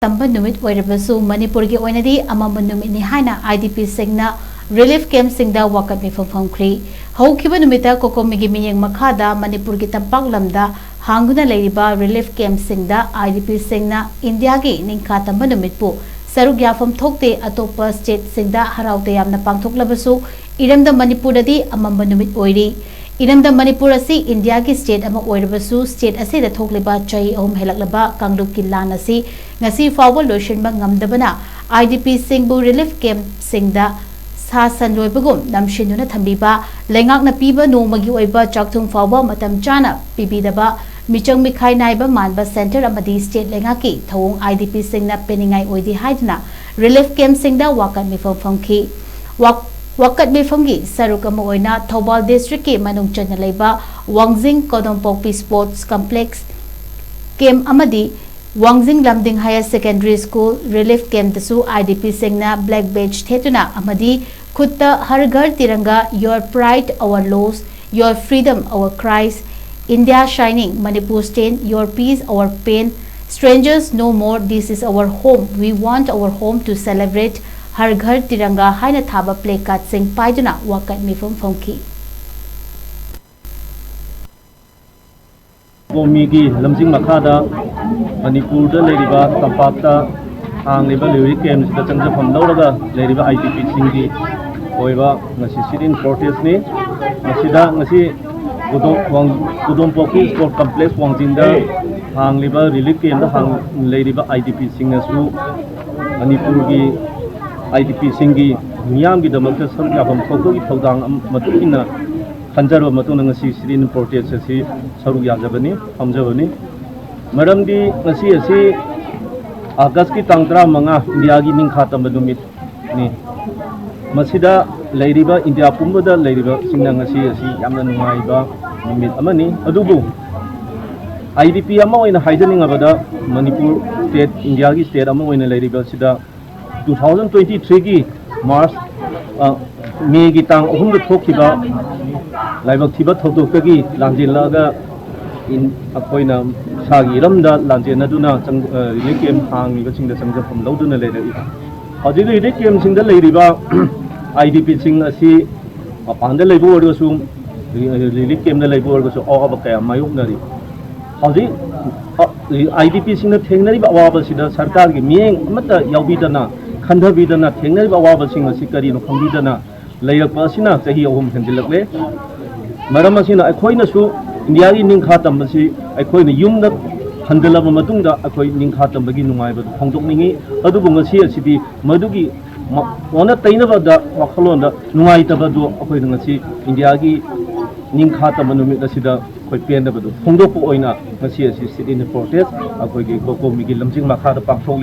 तंब नुमित ओइरबसु मणिपुर की ओइनदी अमम नुमित नि हाइना IDP सिंगना relief camp सिंगदा वाकत मिफम फमख्री हौखिबा नुमिता कोकोमिगी मियंग मखादा मणिपुर की तंपाक lambda हांगुना लेरिबा relief camp सिंगदा IDP सिंगना India की निंखा तंब नुमितपु सरुक याफम थोकते अतोप स्टेट सिंगदा हराउते यामना पांगथोकलबसु इरमदा मणिपुरददी अमम नुमित ओइरी इरमदा मणिपुर असी इंडिया की स्टेट अमा ओइरबसु स्टेट असिदा थोकलिबा चही अहुम हेलक्लबा कांगलुप की लान असी ngasi फावबा लोइसिनबा ngamdabana IDP सिंगबु रिलीफ कैंप सिंगदा सासन लोइबगुम नमशिनुना थंबिबा लेंगाकना पीबा नोमगी ओइबा चाकथुंग फावबा मतम चाना पीबीदबा मिचंग मिखाई नाइबा मानबा सेंटर अमदी स्टेट लेंगाकी थौंग IDP सिंगना पेनिंगाई ओइदि हाइदना रिलीफ कैंप सिंगदा वाकत मिफम फमखी वाकत मिफमगी सरुक अमा ओइना थौबाल डिस्ट्रिक्ट के मनुंग चना लेबा Wangjing Kodompokpi sports complex camp अमदी Wangjing Lamding higher secondary school relief camp दसु IDP सिंगना ब्लैक बेज थेतुना अमदी खुत्ता Har Ghar Tiranga your pride our loss your freedom our cries India shining Manipur stand your peace our pain strangers no more this is our home we want our home to celebrate Har Ghar Tiranga हाइना थाबा placard सिंग पाइदुना वाकत मिफम फमखी कोमीगी लमजिंग मखादा मणिपुर लेरिबा तंपाकता हांगलिबा लिवरी कैंप दा चंगजफम लौरगा लेरिबा IDP सिंगी ओइबा ngasi सिरिन प्रोटेस्ट ने ngasiदा ngasi Kudompokpi sports complex Wangjing दा हांगलिबा रिलीफ कैंप दा हांग लेरिबा IDP सिंगसु मणिपुर की IDP सिंगी मियाम की दमक सरुक याफम थोकगी थौदांग मतुकिना खंजरब मतुन ngasi सिरिन प्रोटेस्ट असी सरुक याजबनी हमजबनी मरमदी ngasi असी अगस्त की तांग 15 इंडिया की निंखा तंब नुमित नि मसिदा लेरिबा इंडिया पुंबदा लेरिबा सिंगना ngasi असी यामना नुंगाइबा नुमित अमनी अदुबु IDP अमा ओइना हाइजनिंगबदा मणिपुर स्टेट इंडिया की स्टेट अमा ओइना लेरिबा सिदा 2023 की मार्च मे की तांग अहुम थोखिबा लाइबक थिबा थौदोक्तगी लांजिनलागा इन अखोइना सागी रमदा लांजेनदुना चंग रिलीफ कैंप हांगिबा सिंगदा चंगजफम लौदुना लेरई हजिग रिलीफ कैंप सिंगदा लेरिबा IDP सिंग असी मपानदा लेबो ओरगसु रिलीफ कैंप दा लेबो ओरगसु अवाब कया मायुकनरी हजिग IDP सिंगदा थेंगनरिबा अवाब सिदा सरकार की मियेंग अमता याउबीदना खंधबीदना थेंगनरिबा अवाब सिंग असी करिनो खंबीदना लेरकपा असिना चही अहुम हेंजिलकले मरम असिना अखोइनसु इंडिया की निंखा तंबसी अखोइना युमदा हंदलबा मतुंगदा अखोइ निंखा तंबगी नुंगाइबदु फोंदोकनिंगी अदुबु ngasi असिदि मदुगी ओना तैनबदा वखलोंदा नुंगाइतबदु अखोइना ngasi इंडिया की निंखा तंब नुमित असिदा अखोइ पेनबदु फोंदोकपो ओइना ngasi असि सिट इन प्रोटेस्ट अखोइगी कोकोमिगी लमजिंग मखादा पांगथोक